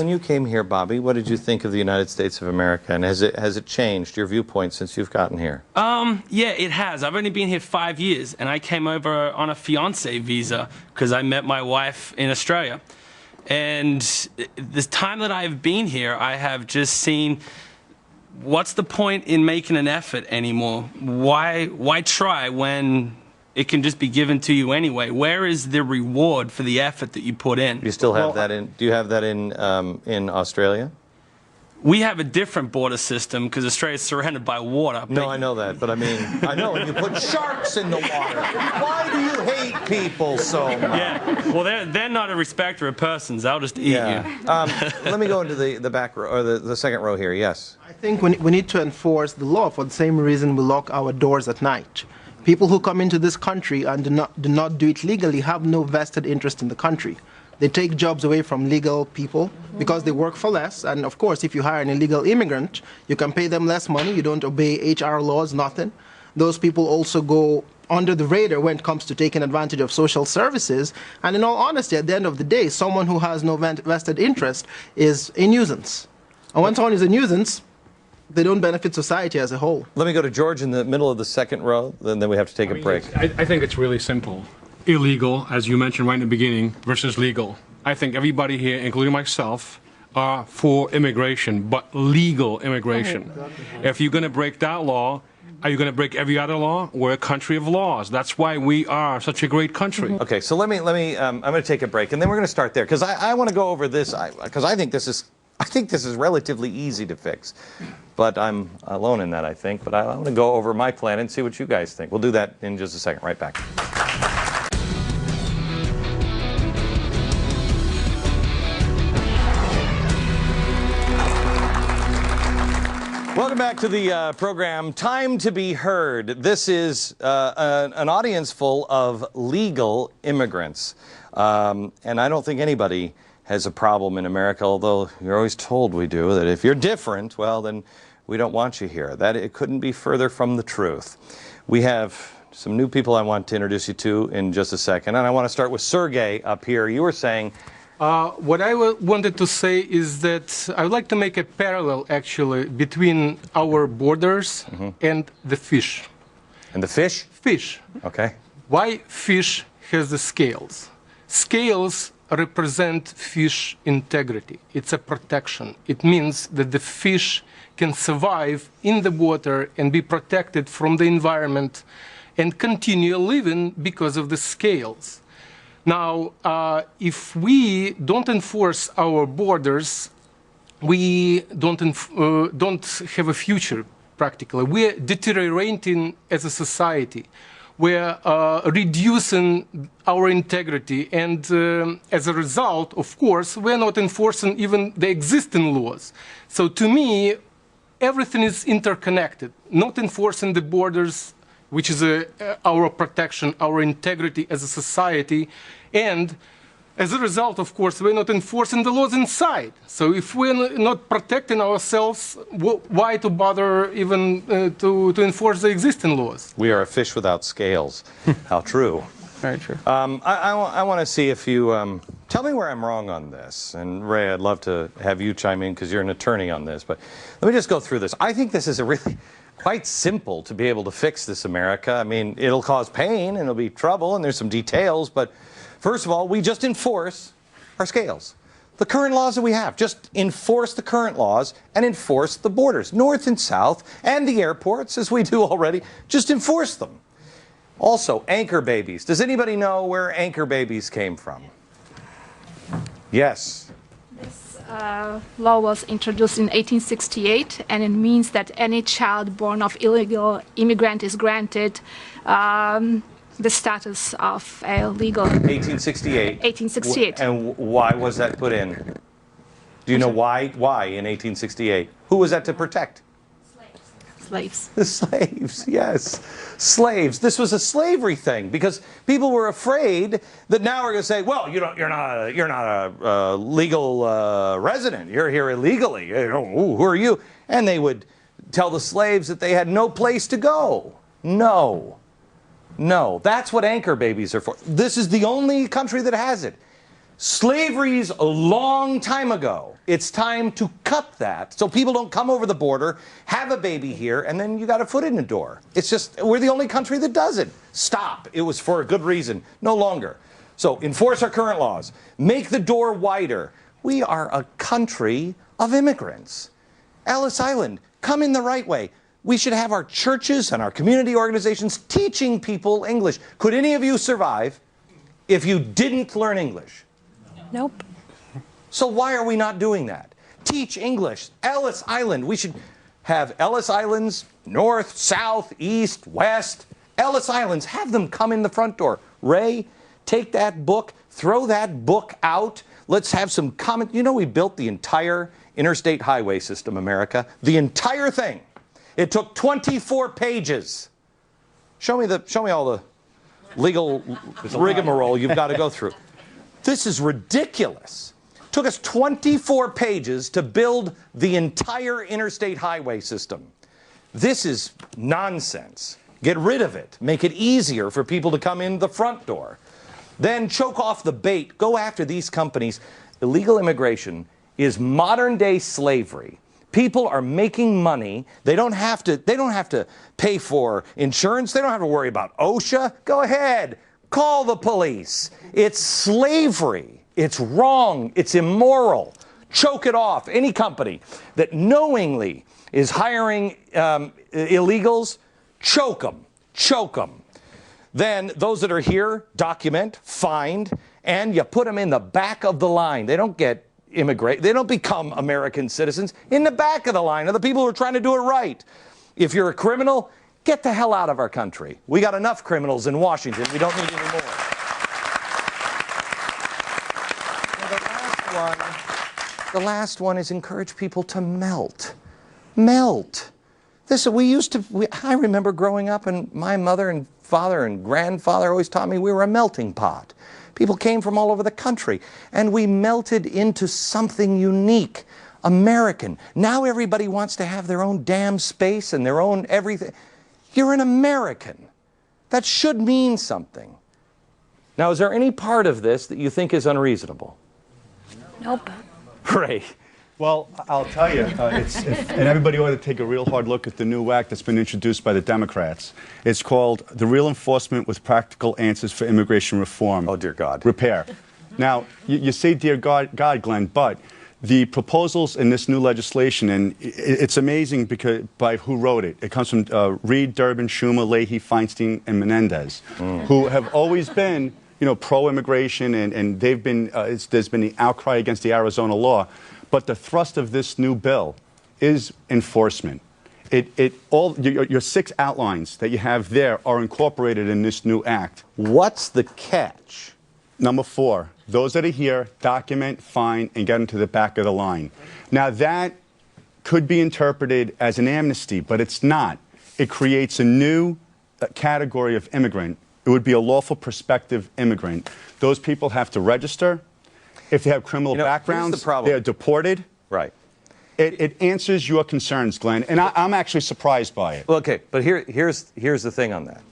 When you came here, Bobby, what did you think of the United States of America, and has it changed your viewpoint since you've gotten here? Yeah, it has. I've only been here 5 years, and I came over on a fiancé visa because I met my wife in Australia. And this time that I've been here, I have just seen what's the point in making an effort anymore? Why try when it can just be given to you anyway? Where is the reward for the effort that you put in? You still have that in? Do you have that in Australia? We have a different border system because Australia is surrounded by water. No, I know that, but I mean, I know, and you put sharks in the water. Why do you hate people so much? Yeah, well, they're not a respecter of persons. They'll just eat you. Let me go into the back row, or the second row here. Yes. I think we need to enforce the law for the same reason we lock our doors at night. People who come into this country and do not do it legally have no vested interest in the country. They take jobs away from legal people because they work for less. And of course, if you hire an illegal immigrant, you can pay them less money. You don't obey HR laws, nothing. Those people also go under the radar when it comes to taking advantage of social services. And in all honesty, at the end of the day, someone who has no vested interest is a nuisance. And when someone is a nuisance, they don't benefit society as a whole. Let me go to George in the middle of the second row, then we have to take a break. I think it's really simple. Illegal, as you mentioned right in the beginning, versus legal. I think everybody here, including myself, are for immigration, but legal immigration. If you're going to break that law, are you going to break every other law? We're a country of laws. That's why we are such a great country. Okay, so let me. I'm going to take a break, and then we're going to start there because I want to go over this because I think this is relatively easy to fix, but I'm alone in that, I think. But I want to go over my plan and see what you guys think. We'll do that in just a second. Right back. Welcome back to the program, Time to be Heard. This is an audience full of legal immigrants. And I don't think anybody has a problem in America, although you're always told we do, that if you're different, well, then we don't want you here. That it couldn't be further from the truth. We have some new people I want to introduce you to in just a second, and I want to start with Sergey up here. You were saying... What I wanted to say is that I would like to make a parallel, actually, between our borders and the fish. And the fish? Fish. Okay. Why fish has the scales? Scales represent fish integrity. It's a protection. It means that the fish can survive in the water and be protected from the environment and continue living because of the scales. Now, if we don't enforce our borders, we don't have a future, practically. We're deteriorating as a society. We're reducing our integrity, and as a result, of course, we're not enforcing even the existing laws. So to me, everything is interconnected. Not enforcing the borders, which is our protection, our integrity as a society. And as a result, of course, we're not enforcing the laws inside. So if we're not protecting ourselves, why to bother even to enforce the existing laws? We are a fish without scales. How true. Very true. I want to see if you... tell me where I'm wrong on this. And Ray, I'd love to have you chime in because you're an attorney on this. But let me just go through this. I think this is a really... quite simple to be able to fix this, America. I mean, it'll cause pain and it'll be trouble and there's some details, but first of all, we just enforce our scales. The current laws that we have, just enforce the current laws and enforce the borders, north and south, and the airports, as we do already, just enforce them. Also, anchor babies. Does anybody know where anchor babies came from? Yes. Law was introduced in 1868, and it means that any child born of illegal immigrant is granted the status of a legal... 1868? 1868. And why was that put in? Do you know why in 1868? Who was that to protect? Slaves. The slaves, yes. Slaves. This was a slavery thing because people were afraid that now we're going to say, well, you're not a legal resident. You're here illegally. Who are you? And they would tell the slaves that they had no place to go. No. No. That's what anchor babies are for. This is the only country that has it. Slavery's a long time ago. It's time to cut that so people don't come over the border, have a baby here, and then you got a foot in the door. It's just, we're the only country that does it. Stop. It was for a good reason. No longer. So enforce our current laws. Make the door wider. We are a country of immigrants. Ellis Island, come in the right way. We should have our churches and our community organizations teaching people English. Could any of you survive if you didn't learn English? Nope. So why are we not doing that? Teach English. Ellis Island. We should have Ellis Islands, north, south, east, west. Ellis Islands, have them come in the front door. Ray, take that book, throw that book out. Let's have some comment. You know, we built the entire interstate highway system, America. The entire thing. It took 24 pages. Show me all the legal rigmarole you've got to go through. This is ridiculous. It took us 24 pages to build the entire interstate highway system. This is nonsense. Get rid of it. Make it easier for people to come in the front door. Then choke off the bait. Go after these companies. Illegal immigration is modern-day slavery. People are making money. They don't have to pay for insurance. They don't have to worry about OSHA. Go ahead. Call the police. It's slavery. It's wrong. It's immoral. Choke it off. Any company that knowingly is hiring illegals, choke them. Choke them. Then those that are here, document, find, and you put them in the back of the line. They don't get immigrate. They don't become American citizens. In the back of the line are the people who are trying to do it right. If you're a criminal, get the hell out of our country. We got enough criminals in Washington. We don't need any more. Now, the last one is encourage people to melt. Melt. I remember growing up, and my mother and father and grandfather always taught me we were a melting pot. People came from all over the country, and we melted into something unique, American. Now everybody wants to have their own damn space and their own everything. You're an American. That should mean something. Now, is there any part of this that you think is unreasonable? Nope. Ray. Well, I'll tell you, and everybody ought to take a real hard look at the new act that's been introduced by the Democrats. It's called the Real Enforcement with Practical Answers for Immigration Reform. Oh, dear God. Repair. Now, you say, dear God, Glenn, but the proposals in this new legislation, and it's amazing because by who wrote it. It comes from Reed, Durbin, Schumer, Leahy, Feinstein, and Menendez, who have always been, pro-immigration, and they've been, there's been the outcry against the Arizona law. But the thrust of this new bill is enforcement. All your 6 outlines that you have there are incorporated in this new act. What's the catch? Number 4, those that are here, document, fine, and get them to the back of the line. Now that could be interpreted as an amnesty, but it's not. It creates a new category of immigrant. It would be a lawful prospective immigrant. Those people have to register. If they have criminal backgrounds, they're deported. Right. It answers your concerns, Glenn, and I'm actually surprised by it. Well, okay, but here's the thing on that.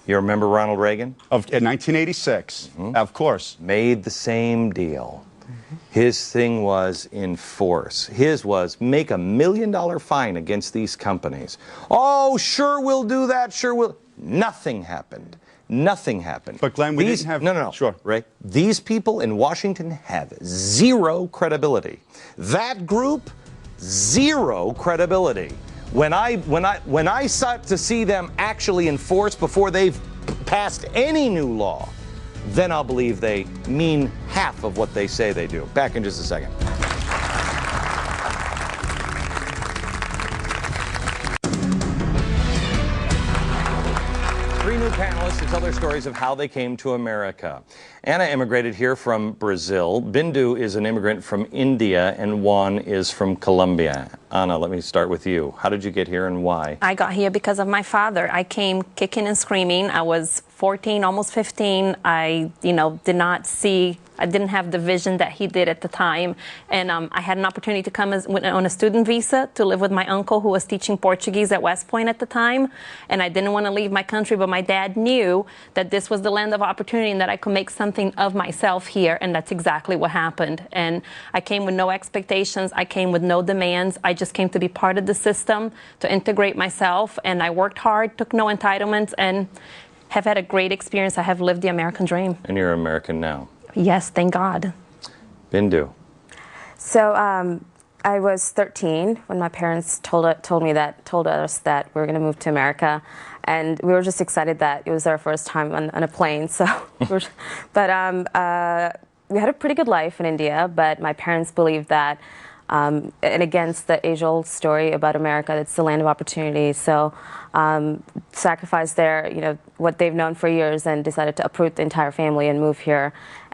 You remember Ronald Reagan? In 1986, of course. Made the same deal. His thing was enforce. His was make $1 million fine against these companies. Oh, sure we'll do that, sure we'll. Nothing happened. Nothing happened. But Glenn, we didn't have... No. Sure. Ray, these people in Washington have zero credibility. That group, zero credibility. When I sought to see them actually enforced before they've passed any new law, then I'll believe they mean half of what they say they do. Back in just a second. New panelists to tell their stories of how they came to America. Anna immigrated here from Brazil. Bindu is an immigrant from India, and Juan is from Colombia. Anna, let me start with you. How did you get here and why? I got here because of my father. I came kicking and screaming. I was 14, almost 15. I, did not see I didn't have the vision that he did at the time. And I had an opportunity to come on a student visa to live with my uncle who was teaching Portuguese at West Point at the time. And I didn't want to leave my country, but my dad knew that this was the land of opportunity and that I could make something of myself here. And that's exactly what happened. And I came with no expectations. I came with no demands. I just came to be part of the system, to integrate myself. And I worked hard, took no entitlements, and have had a great experience. I have lived the American dream. And you're American now. Yes, thank God. Bindu. So I was 13 when my parents told us that we were going to move to America, and we were just excited that it was our first time on a plane. So, but we had a pretty good life in India. But my parents believed that, and against the age-old story about America, it's the land of opportunity. So, sacrificed what they've known for years, and decided to uproot the entire family and move here.